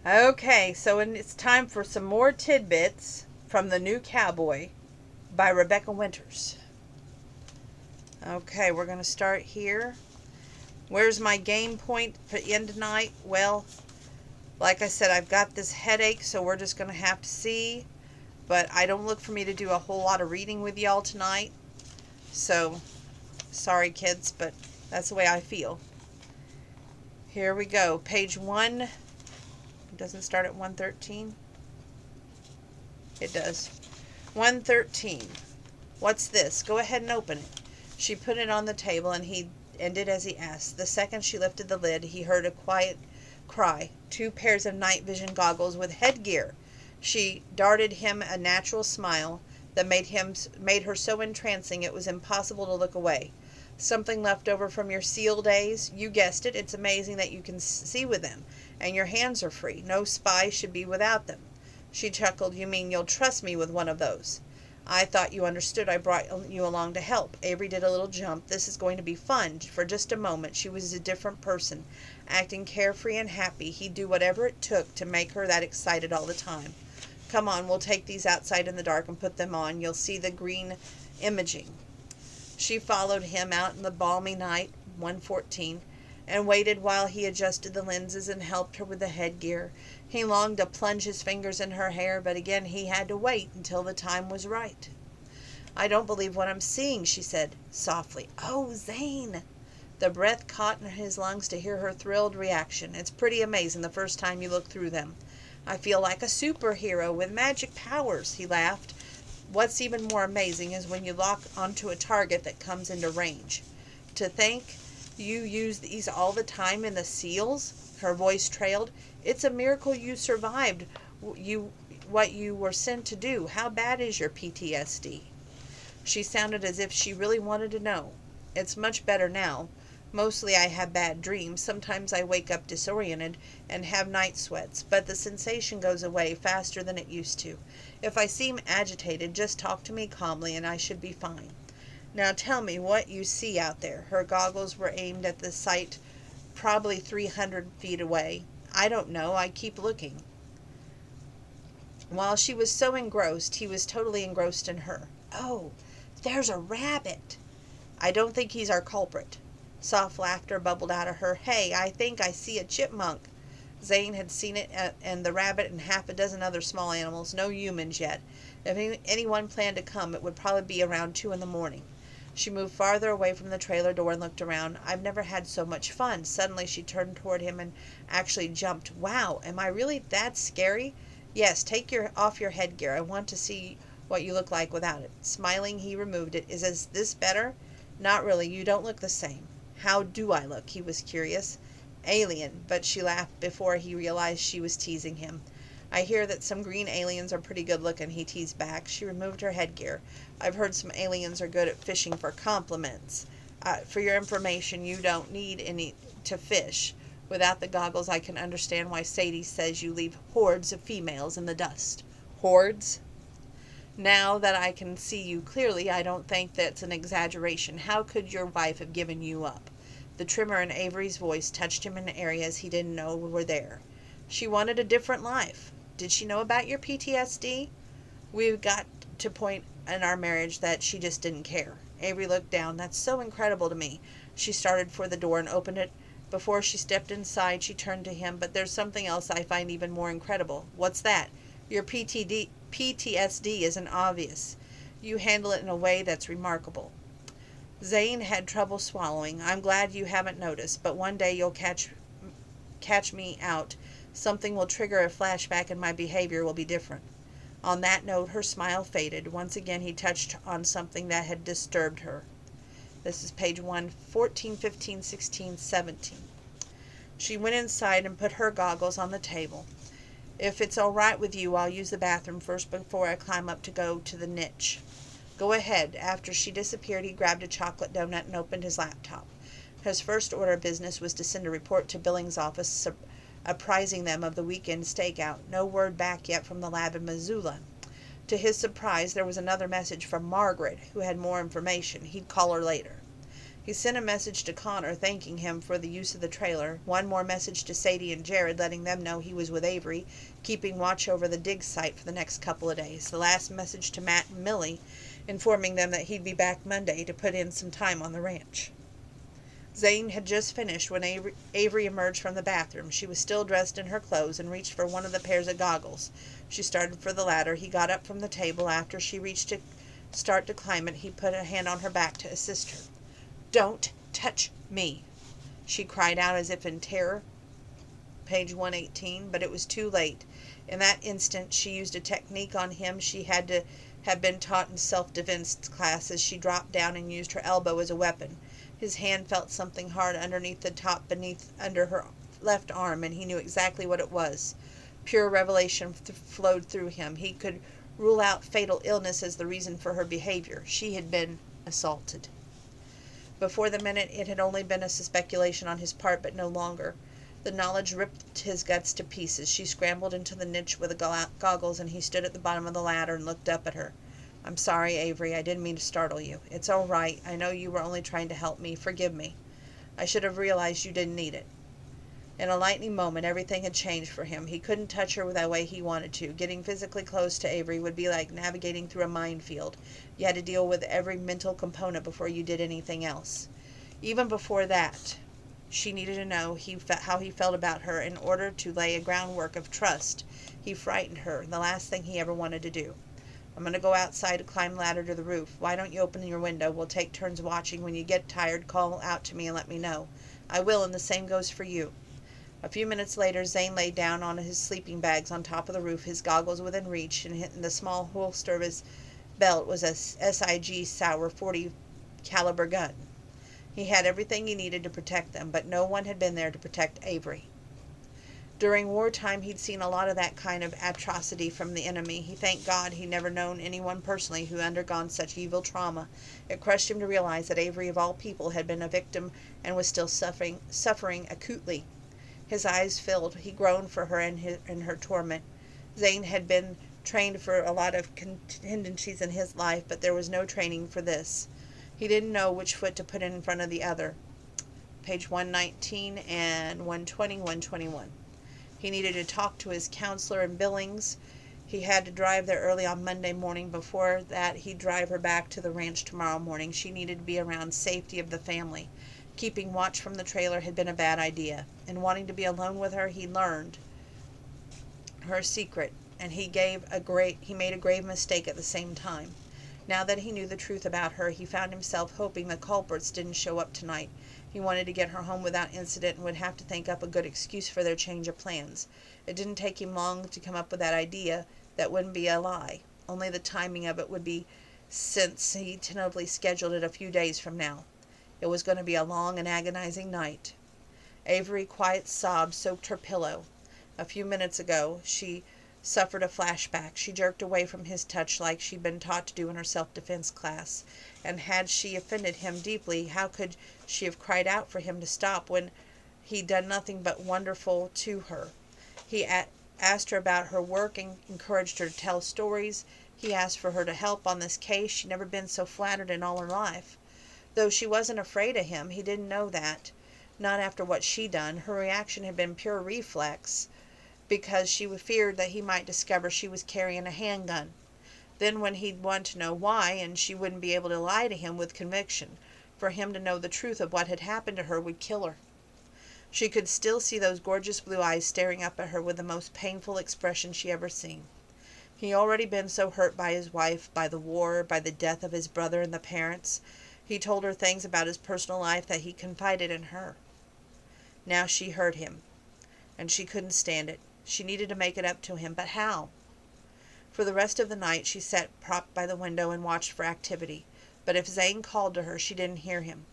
Okay, so it's time for some more tidbits from the new Cowboy by Rebecca Winters. Okay, we're going to start here. Where's my game point for the end tonight? Well, like I said, I've got this headache, so we're just going to have to see. But I don't look for me to do a whole lot of reading with y'all tonight. So, sorry kids, but that's the way I feel. Here we go. Page 1. It doesn't start at 113. It does. 113. What's this? Go ahead and open it. She put it on the table, and he did as he asked. The second she lifted the lid, he heard a quiet cry. 2 pairs of night vision goggles with headgear. She darted him a natural smile that made her so entrancing it was impossible to look away. Something left over from your SEAL days? You guessed it. It's amazing that you can see with them, and your hands are free. No spy should be without them. She chuckled. You mean you'll trust me with one of those? I thought you understood. I brought you along to help. Avery did a little jump. This is going to be fun. For just a moment, she was a different person, acting carefree and happy. He'd do whatever it took to make her that excited all the time. Come on, we'll take these outside in the dark and put them on. You'll see the green imaging. She followed him out in the balmy night, 114, and waited while he adjusted the lenses and helped her with the headgear. He longed to plunge his fingers in her hair, but again he had to wait until the time was right. I don't believe what I'm seeing, she said softly. Oh, Zane! The breath caught in his lungs to hear her thrilled reaction. It's pretty amazing the first time you look through them. I feel like a superhero with magic powers, he laughed. What's even more amazing is when you lock onto a target that comes into range. To think you use these all the time in the SEALs? Her voice trailed. It's a miracle you survived what you were sent to do. How bad is your PTSD? She sounded as if she really wanted to know. It's much better now. Mostly I have bad dreams. Sometimes I wake up disoriented and have night sweats, but the sensation goes away faster than it used to. If I seem agitated, just talk to me calmly and I should be fine. Now tell me what you see out there. Her goggles were aimed at the site probably 300 feet away. I don't know. I keep looking. While she was so engrossed, he was totally engrossed in her. Oh, there's a rabbit. I don't think he's our culprit. Soft laughter bubbled out of her. Hey, I think I see a chipmunk. Zane had seen it and the rabbit and half a dozen other small animals. No humans yet. If anyone planned to come, it would probably be around 2 in the morning. She moved farther away from the trailer door and looked around. I've never had so much fun. Suddenly she turned toward him and actually jumped. Wow, am I really that scary? Yes, take off your headgear. I want to see what you look like without it. Smiling, he removed it. Is this better? Not really. You don't look the same. How do I look? He was curious. Alien, but she laughed before he realized she was teasing him. I hear that some green aliens are pretty good looking, he teased back. She removed her headgear. I've heard some aliens are good at fishing for compliments. For your information, you don't need any to fish. Without the goggles, I can understand why Sadie says you leave hordes of females in the dust. Hordes? Now that I can see you clearly, I don't think that's an exaggeration. How could your wife have given you up? The tremor in Avery's voice touched him in areas he didn't know were there. She wanted a different life. Did she know about your PTSD? We've got to point in our marriage that she just didn't care. Avery looked down. That's so incredible to me. She started for the door and opened it. Before she stepped inside, she turned to him. But there's something else I find even more incredible. What's that? Your PTSD isn't obvious. You handle it in a way that's remarkable. Zane had trouble swallowing. I'm glad you haven't noticed, but one day you'll catch me out. Something will trigger a flashback and my behavior will be different. On that note, her smile faded. Once again, he touched on something that had disturbed her. This is page 1, 14, 15, 16, 17. She went inside and put her goggles on the table. If it's all right with you, I'll use the bathroom first before I climb up to go to the niche. Go ahead. After she disappeared, he grabbed a chocolate donut and opened his laptop. His first order of business was to send a report to Billings' office apprising them of the weekend stakeout. No word back yet from the lab in Missoula. To his surprise, there was another message from Margaret, who had more information. He'd call her later. He sent a message to Connor thanking him for the use of the trailer, one more message to Sadie and Jared letting them know he was with Avery, keeping watch over the dig site for the next couple of days, the last message to Matt and Millie, informing them that he'd be back Monday to put in some time on the ranch. Zane had just finished when Avery emerged from the bathroom. She was still dressed in her clothes and reached for one of the pairs of goggles. She started for the ladder. He got up from the table. After she reached to start to climb it, he put a hand on her back to assist her. "Don't touch me," she cried out as if in terror. Page 118, but it was too late. In that instant she used a technique on him she had to have been taught in self-defense class as she dropped down and used her elbow as a weapon. His hand felt something hard underneath the top under her left arm, and he knew exactly what it was. Pure revelation flowed through him. He could rule out fatal illness as the reason for her behavior. She had been assaulted. Before the minute it had only been a speculation on his part, but no longer. The knowledge ripped his guts to pieces. She scrambled into the niche with the goggles, and he stood at the bottom of the ladder and looked up at her. "I'm sorry, Avery. I didn't mean to startle you. It's all right. I know you were only trying to help me. Forgive me. I should have realized you didn't need it." In a lightning moment, everything had changed for him. He couldn't touch her the way he wanted to. Getting physically close to Avery would be like navigating through a minefield. You had to deal with every mental component before you did anything else. Even before that, she needed to know how he felt about her in order to lay a groundwork of trust. He frightened her, the last thing he ever wanted to do. "I'm going to go outside to climb the ladder to the roof. Why don't you open your window? We'll take turns watching. When you get tired, call out to me and let me know." "I will, and the same goes for you." A few minutes later, Zane lay down on his sleeping bags on top of the roof, his goggles within reach, and in the small holster of his belt was a SIG Sauer .40 caliber gun. He had everything he needed to protect them, but no one had been there to protect Avery. During wartime, he'd seen a lot of that kind of atrocity from the enemy. He thanked God he'd never known anyone personally who undergone such evil trauma. It crushed him to realize that Avery, of all people, had been a victim and was still suffering acutely. His eyes filled. He groaned for her in her torment. Zane had been trained for a lot of contingencies in his life, but there was no training for this. He didn't know which foot to put in front of the other. Page 119 and 120, 121. He needed to talk to his counselor in Billings. He had to drive there early on Monday morning. Before that, he'd drive her back to the ranch tomorrow morning. She needed to be around safety of the family. Keeping watch from the trailer had been a bad idea. In wanting to be alone with her, he learned her secret, and he made a grave mistake at the same time. Now that he knew the truth about her, he found himself hoping the culprits didn't show up tonight. He wanted to get her home without incident and would have to think up a good excuse for their change of plans. It didn't take him long to come up with that idea. That wouldn't be a lie. Only the timing of it would be, since he tentatively scheduled it a few days from now. It was going to be a long and agonizing night. Avery's quiet sobs soaked her pillow. A few minutes ago, she suffered a flashback. She jerked away from his touch like she'd been taught to do in her self-defense class. And had she offended him deeply, how could she have cried out for him to stop when he'd done nothing but wonderful to her? He asked her about her work and encouraged her to tell stories. He asked for her to help on this case. She'd never been so flattered in all her life. Though she wasn't afraid of him, he didn't know that. Not after what she'd done. Her reaction had been pure reflex, because she feared that he might discover she was carrying a handgun. Then when he'd want to know why, and she wouldn't be able to lie to him with conviction. For him to know the truth of what had happened to her would kill her. She could still see those gorgeous blue eyes staring up at her with the most painful expression she ever seen. He'd already been so hurt by his wife, by the war, by the death of his brother and the parents. He told her things about his personal life that he confided in her. Now she hurt him, and she couldn't stand it. She needed to make it up to him, but how? For the rest of the night she sat propped by the window and watched for activity. But if Zane called to her, she didn't hear him.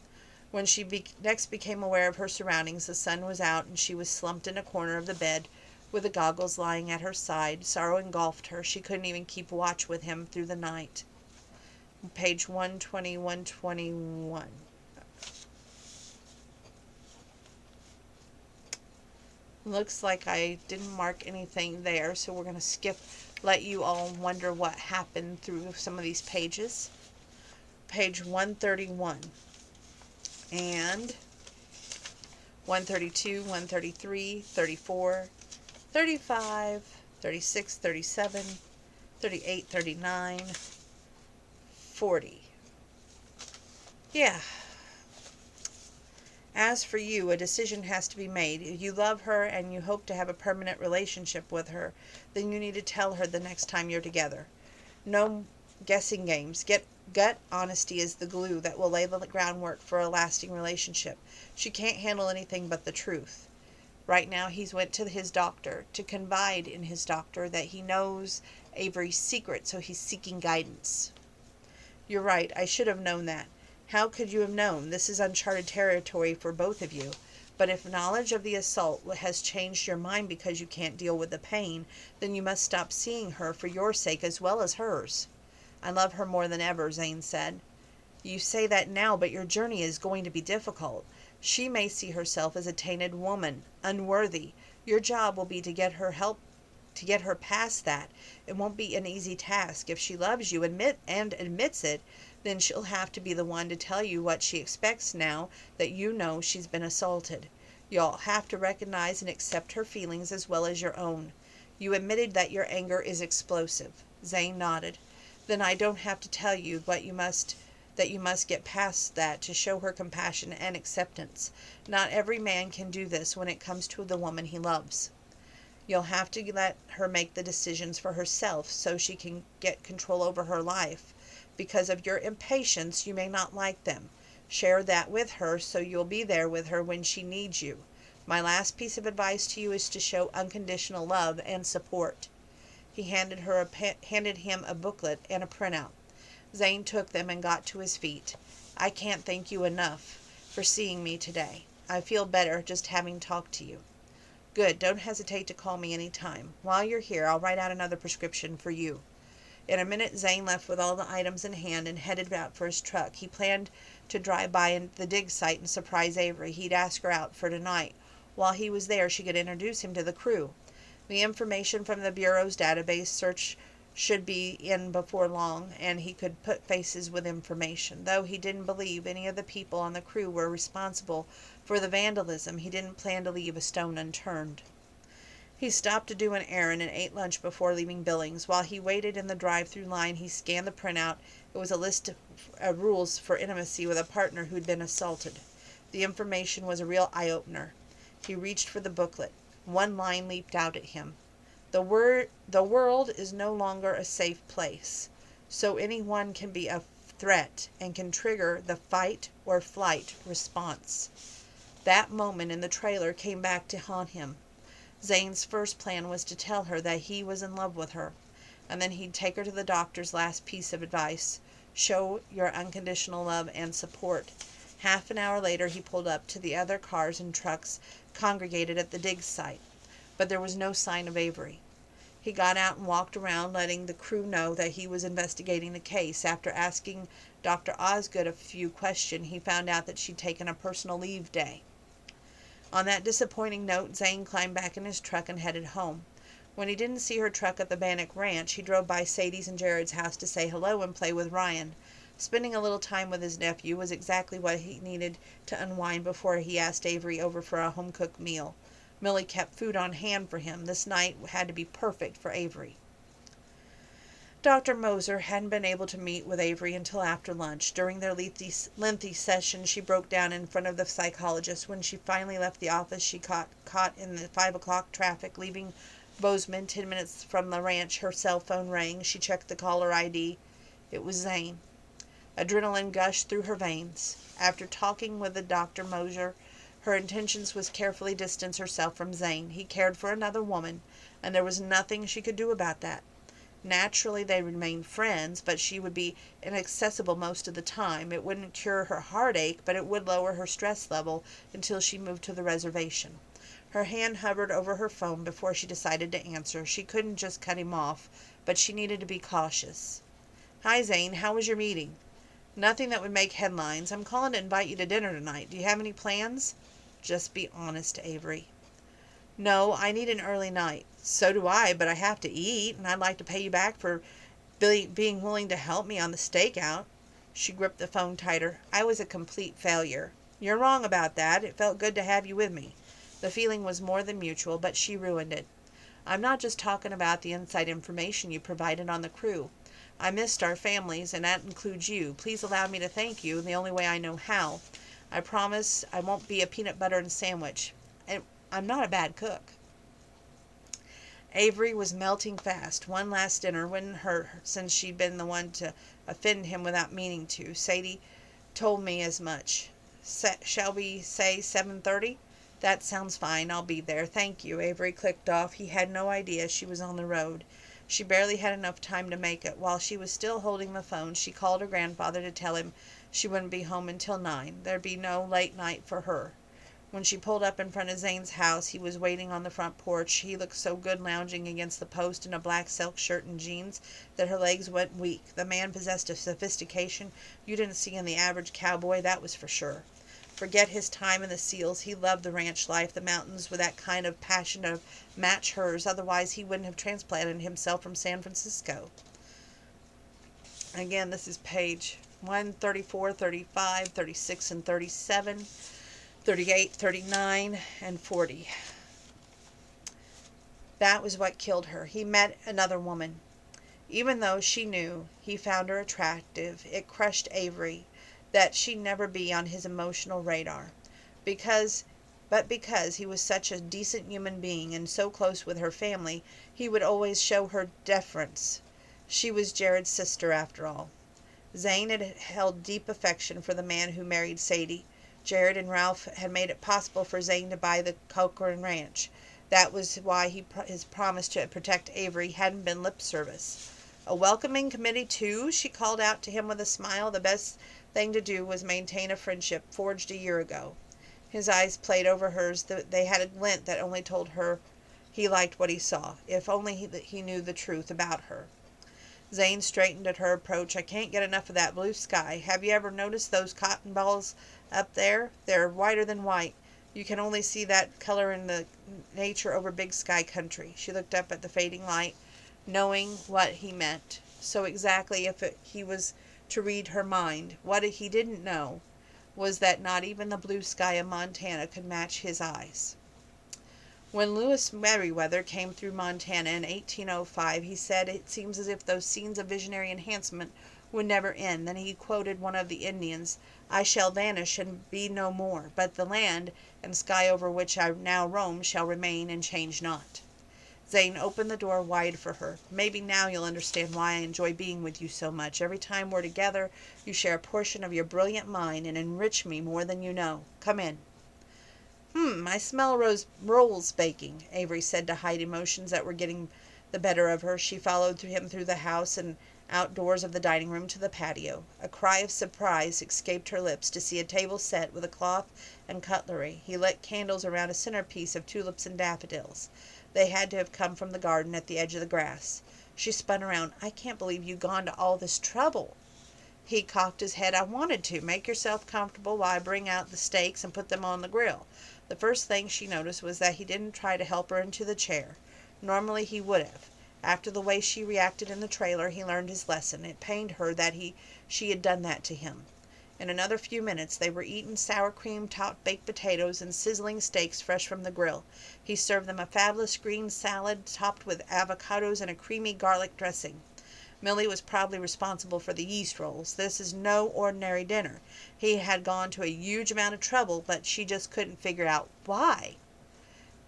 When she next became aware of her surroundings, the sun was out and she was slumped in a corner of the bed with the goggles lying at her side. Sorrow engulfed her. She couldn't even keep watch with him through the night. Page 120, 121. Looks like I didn't mark anything there, so we're going to let you all wonder what happened through some of these pages. Page 131. and 132, 133, 34, 35, 36, 37, 38, 39, 40. Yeah. As for you, a decision has to be made. If you love her and you hope to have a permanent relationship with her, then you need to tell her the next time you're together. No guessing games. Gut honesty is the glue that will lay the groundwork for a lasting relationship. She can't handle anything but the truth. Right now he's went to his doctor to confide in his doctor that he knows Avery's secret, so he's seeking guidance. You're right, I should have known that. How could you have known? This is uncharted territory for both of you. But if knowledge of the assault has changed your mind because you can't deal with the pain, then you must stop seeing her for your sake as well as hers. I love her more than ever, Zane said. You say that now, but your journey is going to be difficult. She may see herself as a tainted woman, unworthy. Your job will be to get her past that. It won't be an easy task. If she loves you admits it, then she'll have to be the one to tell you what she expects now that you know she's been assaulted. You'll have to recognize and accept her feelings as well as your own. You admitted that your anger is explosive. Zane nodded. Then I don't have to tell you that you must get past that to show her compassion and acceptance. Not every man can do this when it comes to the woman he loves. You'll have to let her make the decisions for herself so she can get control over her life. Because of your impatience, you may not like them. Share that with her so you'll be there with her when she needs you. My last piece of advice to you is to show unconditional love and support. He handed him a booklet and a printout. Zane took them and got to his feet. I can't thank you enough for seeing me today. I feel better just having talked to you. Good. Don't hesitate to call me any time. While you're here, I'll write out another prescription for you. In a minute, Zane left with all the items in hand and headed out for his truck. He planned to drive by the dig site and surprise Avery. He'd ask her out for tonight. While he was there, she could introduce him to the crew. The information from the Bureau's database search should be in before long, and he could put faces with information. Though he didn't believe any of the people on the crew were responsible for the vandalism, he didn't plan to leave a stone unturned. He stopped to do an errand and ate lunch before leaving Billings. While he waited in the drive-through line, he scanned the printout. It was a list of rules for intimacy with a partner who'd been assaulted. The information was a real eye-opener. He reached for the booklet. One line leaped out at him. The world is no longer a safe place, so anyone can be a threat and can trigger the fight or flight response. That moment in the trailer came back to haunt him. Zane's first plan was to tell her that he was in love with her, and then he'd take her to the doctor's last piece of advice. Show your unconditional love and support. Half an hour later, he pulled up to the other cars and trucks congregated at the dig site, but there was no sign of Avery. He got out and walked around, letting the crew know that he was investigating the case. After asking Dr. Osgood a few questions, he found out that she'd taken a personal leave day. On that disappointing note, Zane climbed back in his truck and headed home. When he didn't see her truck at the Bannock Ranch, he drove by Sadie's and Jared's house to say hello and play with Ryan. Spending a little time with his nephew was exactly what he needed to unwind before he asked Avery over for a home-cooked meal. Millie kept food on hand for him. This night had to be perfect for Avery. Dr. Moser hadn't been able to meet with Avery until after lunch. During their lengthy session, she broke down in front of the psychologist. When she finally left the office, she caught in the 5 o'clock traffic, leaving Bozeman 10 minutes from the ranch. Her cell phone rang. She checked the caller ID. It was Zane. Adrenaline gushed through her veins. After talking with the Dr. Moser, her intentions was carefully distance herself from Zane. He cared for another woman, and there was nothing she could do about that. Naturally, they remained friends, but she would be inaccessible most of the time. It wouldn't cure her heartache, but it would lower her stress level until she moved to the reservation. Her hand hovered over her phone before she decided to answer. She couldn't just cut him off, but she needed to be cautious. Hi, Zane. How was your meeting? Nothing that would make headlines. I'm calling to invite you to dinner tonight. Do you have any plans? Just be honest, Avery. No, I need an early night. So do I, but I have to eat, and I'd like to pay you back for being willing to help me on the stakeout. She gripped the phone tighter. I was a complete failure. You're wrong about that. It felt good to have you with me. The feeling was more than mutual, but she ruined it. I'm not just talking about the inside information you provided on the crew. I missed our families, and that includes you. Please allow me to thank you in the only way I know how. I promise I won't be a peanut butter and sandwich. And I'm not a bad cook. Avery was melting fast. One last dinner wouldn't hurt her, since she'd been the one to offend him without meaning to. Sadie told me as much. Shall we say 7:30? That sounds fine. I'll be there. Thank you. Avery clicked off. He had no idea she was on the road. She barely had enough time to make it. While she was still holding the phone, she called her grandfather to tell him she wouldn't be home until 9. There'd be no late night for her. When she pulled up in front of Zane's house, he was waiting on the front porch. He looked so good lounging against the post in a black silk shirt and jeans that her legs went weak. The man possessed a sophistication you didn't see in the average cowboy, that was for sure. Forget his time in the seals. He loved the ranch life, the mountains, with that kind of passion to match hers. Otherwise, he wouldn't have transplanted himself from San Francisco. Again, this is page 134, 35, 36, and 37, 38, 39, and 40. That was what killed her. He met another woman. Even though she knew he found her attractive, it crushed Avery that she'd never be on his emotional radar. Because he was such a decent human being and so close with her family, he would always show her deference. She was Jared's sister, after all. Zane had held deep affection for the man who married Sadie. Jared and Ralph had made it possible for Zane to buy the Cochran Ranch. That was why his promise to protect Avery hadn't been lip service. A welcoming committee, too? She called out to him with a smile. The best thing to do was maintain a friendship forged a year ago. His eyes played over hers. They had a glint that only told her he liked what he saw. If only he knew the truth about her. Zane straightened at her approach. I can't get enough of that blue sky. Have you ever noticed those cotton balls up there? They're whiter than white. You can only see that color in the nature over big sky country. She looked up at the fading light, knowing what he meant. So exactly he was to read her mind. What he didn't know was that not even the blue sky of Montana could match his eyes. When Lewis Meriwether came through Montana in 1805, he said it seems as if those scenes of visionary enhancement would never end. Then he quoted one of the Indians, I shall vanish and be no more, but the land and sky over which I now roam shall remain and change not. Zane opened the door wide for her. Maybe now you'll understand why I enjoy being with you so much. Every time we're together, you share a portion of your brilliant mind and enrich me more than you know. Come in. I smell rolls baking, Avery said to hide emotions that were getting the better of her. She followed him through the house and outdoors of the dining room to the patio. A cry of surprise escaped her lips to see a table set with a cloth and cutlery. He lit candles around a centerpiece of tulips and daffodils. They had to have come from the garden at the edge of the grass. She spun around. I can't believe you've gone to all this trouble. He cocked his head. I wanted to. Make yourself comfortable while I bring out the steaks and put them on the grill. The first thing she noticed was that he didn't try to help her into the chair. Normally he would have. After the way she reacted in the trailer, he learned his lesson. It pained her that she had done that to him. In another few minutes they were eating sour cream, topped baked potatoes, and sizzling steaks fresh from the grill. He served them a fabulous green salad topped with avocados and a creamy garlic dressing. Millie was probably responsible for the yeast rolls. This is no ordinary dinner. He had gone to a huge amount of trouble, but she just couldn't figure out why.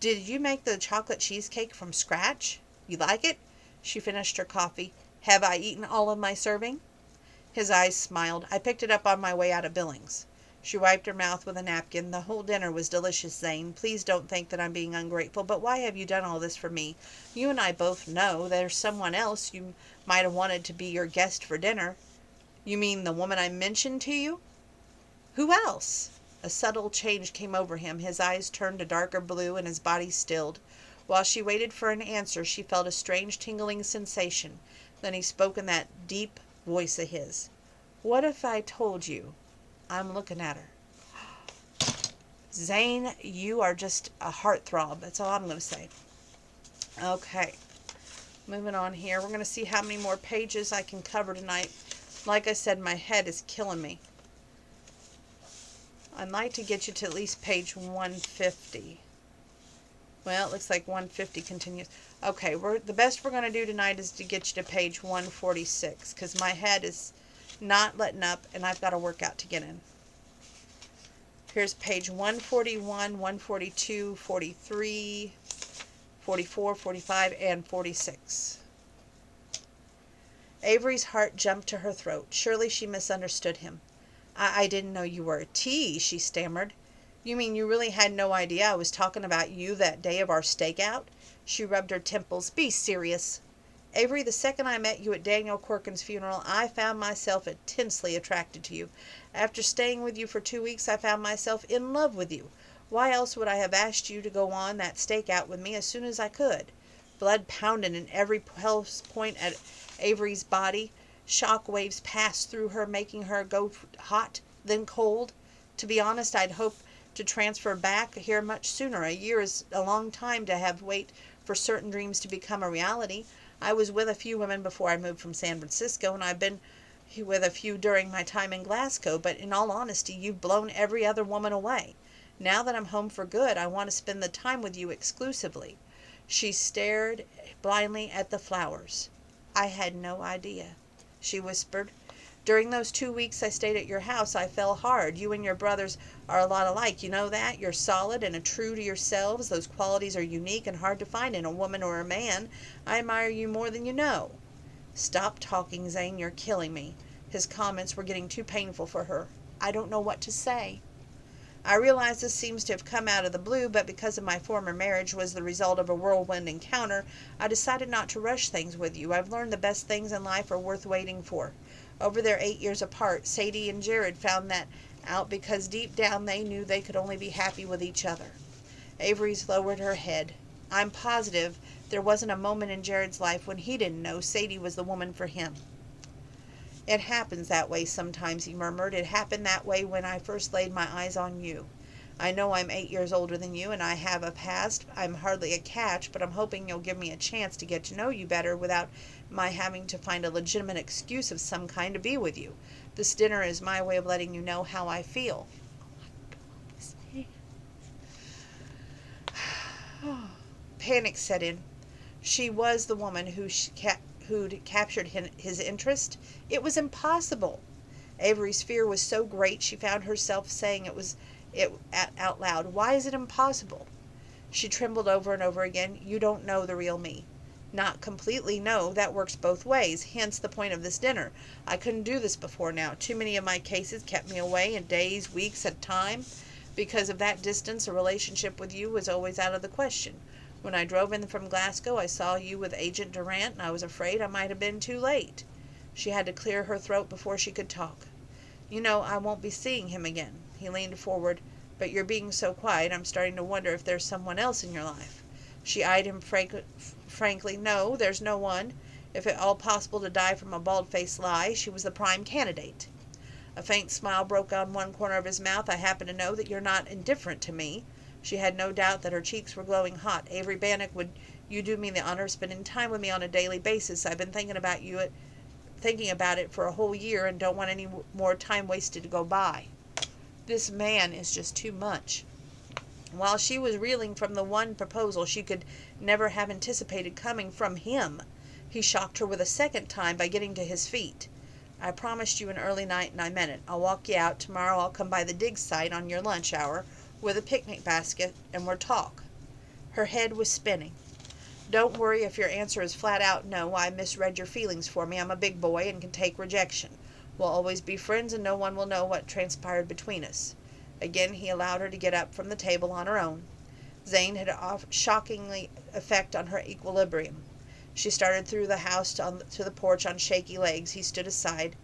Did you make the chocolate cheesecake from scratch? You like it? She finished her coffee. Have I eaten all of my serving? His eyes smiled. I picked it up on my way out of Billings. She wiped her mouth with a napkin. The whole dinner was delicious, Zane. Please don't think that I'm being ungrateful, but why have you done all this for me? You and I both know there's someone else you might have wanted to be your guest for dinner. You mean the woman I mentioned to you? Who else? A subtle change came over him. His eyes turned a darker blue and his body stilled. While she waited for an answer, she felt a strange tingling sensation. Then he spoke in that deep voice of his. What if I told you? I'm looking at her. Zane, you are just a heartthrob. That's all I'm going to say. Okay. Moving on here. We're going to see how many more pages I can cover tonight. Like I said, my head is killing me. I'd like to get you to at least page 150. Well, it looks like 150 continues. Okay, the best we're going to do tonight is to get you to page 146, because my head is not letting up, and I've got a workout to get in. Here's page 141, 142, 43, 44, 45, and 46. Avery's heart jumped to her throat. Surely she misunderstood him. I didn't know you were a T, she stammered. You mean you really had no idea I was talking about you that day of our stakeout? She rubbed her temples. Be serious. Avery, the second I met you at Daniel Corkin's funeral, I found myself intensely attracted to you. After staying with you for 2 weeks, I found myself in love with you. Why else would I have asked you to go on that stakeout with me as soon as I could? Blood pounded in every pulse point at Avery's body. Shock waves passed through her, making her go hot, then cold. To be honest, I'd hoped to transfer back here much sooner. A year is a long time to have wait for certain dreams to become a reality. I was with a few women before I moved from San Francisco, and I've been with a few during my time in Glasgow, but in all honesty, you've blown every other woman away. Now that I'm home for good, I want to spend the time with you exclusively. She stared blindly at the flowers. I had no idea, she whispered. During those 2 weeks I stayed at your house, I fell hard. You and your brothers are a lot alike, you know that? You're solid and true to yourselves. Those qualities are unique and hard to find in a woman or a man. I admire you more than you know. Stop talking, Zane. You're killing me. His comments were getting too painful for her. I don't know what to say. I realize this seems to have come out of the blue, but because of my former marriage was the result of a whirlwind encounter, I decided not to rush things with you. I've learned the best things in life are worth waiting for. Over their 8 years apart, Sadie and Jared found that out because deep down they knew they could only be happy with each other. Avery's lowered her head. I'm positive there wasn't a moment in Jared's life when he didn't know Sadie was the woman for him. It happens that way sometimes, he murmured. It happened that way when I first laid my eyes on you. I know I'm 8 years older than you, and I have a past. I'm hardly a catch, but I'm hoping you'll give me a chance to get to know you better without my having to find a legitimate excuse of some kind to be with you. This dinner is my way of letting you know how I feel. Panic set in. She was the woman who'd captured his interest. It was impossible. Avery's fear was so great she found herself saying it out loud. Why is it impossible? She trembled over and over again. You don't know the real me. Not completely, no. That works both ways. Hence the point of this dinner. I couldn't do this before now. Too many of my cases kept me away in days, weeks at a time. Because of that distance, a relationship with you was always out of the question. When I drove in from Glasgow, I saw you with Agent Durant, and I was afraid I might have been too late. She had to clear her throat before she could talk. You know, I won't be seeing him again. He leaned forward. But you're being so quiet, I'm starting to wonder if there's someone else in your life. She eyed him frankly. No, there's no one. If at all possible to die from a bald-faced lie, she was the prime candidate. A faint smile broke on one corner of his mouth. I happen to know that you're not indifferent to me. She had no doubt that her cheeks were glowing hot. Avery Bannock, would you do me the honor of spending time with me on a daily basis? I've been thinking about it for a whole year and don't want any more time wasted to go by. This man is just too much. While she was reeling from the one proposal she could never have anticipated coming from him, he shocked her with a second time by getting to his feet. I promised you an early night, and I meant it. I'll walk you out. Tomorrow I'll come by the dig site on your lunch hour with a picnic basket, and we'll talk. Her head was spinning. Don't worry if your answer is flat out no. I misread your feelings for me. I'm a big boy and can take rejection. We'll always be friends, and no one will know what transpired between us. Again he allowed her to get up from the table on her own. Zane had a shockingly effect on her equilibrium. She started through the house to the porch on shaky legs. He stood aside.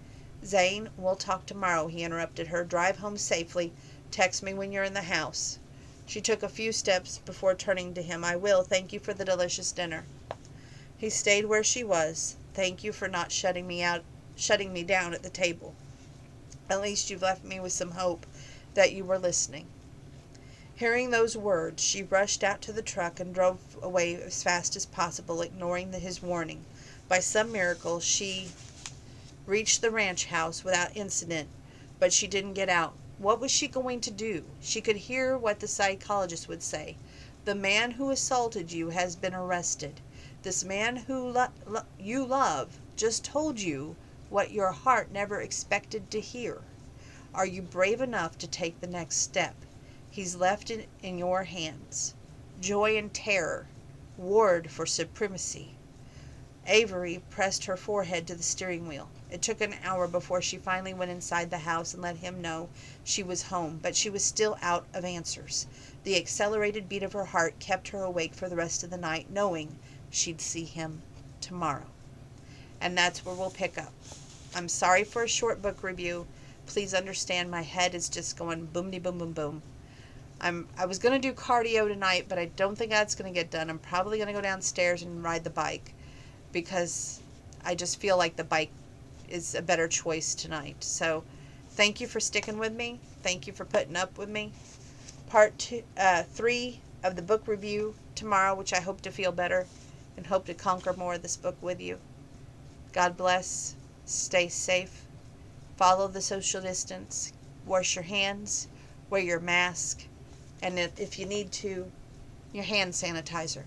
Zane, we'll talk tomorrow, he interrupted her. Drive home safely. Text me when you're in the house. She took a few steps before turning to him. I will. Thank you for the delicious dinner. He stayed where she was. Thank you for not shutting me down at the table. At least you've left me with some hope that you were listening. Hearing those words, she rushed out to the truck and drove away as fast as possible, ignoring his warning. By some miracle, she reached the ranch house without incident, but she didn't get out. What was she going to do? She could hear what the psychologist would say. The man who assaulted you has been arrested. This man who you love just told you what your heart never expected to hear. Are you brave enough to take the next step? He's left it in your hands. Joy and terror. Ward for supremacy. Avery pressed her forehead to the steering wheel. It took an hour before she finally went inside the house and let him know she was home, but she was still out of answers. The accelerated beat of her heart kept her awake for the rest of the night, knowing she'd see him tomorrow. And that's where we'll pick up. I'm sorry for a short book review. Please understand my head is just going boom-de boom boom boom. I was going to do cardio tonight, but I don't think that's going to get done. I'm probably going to go downstairs and ride the bike because I just feel like the bike is a better choice tonight. So thank you for sticking with me. Thank you for putting up with me. Part 3 of the book review tomorrow, which I hope to feel better and hope to conquer more of this book with you. God bless. Stay safe. Follow the social distance. Wash your hands. Wear your mask. And if you need to, your hand sanitizer.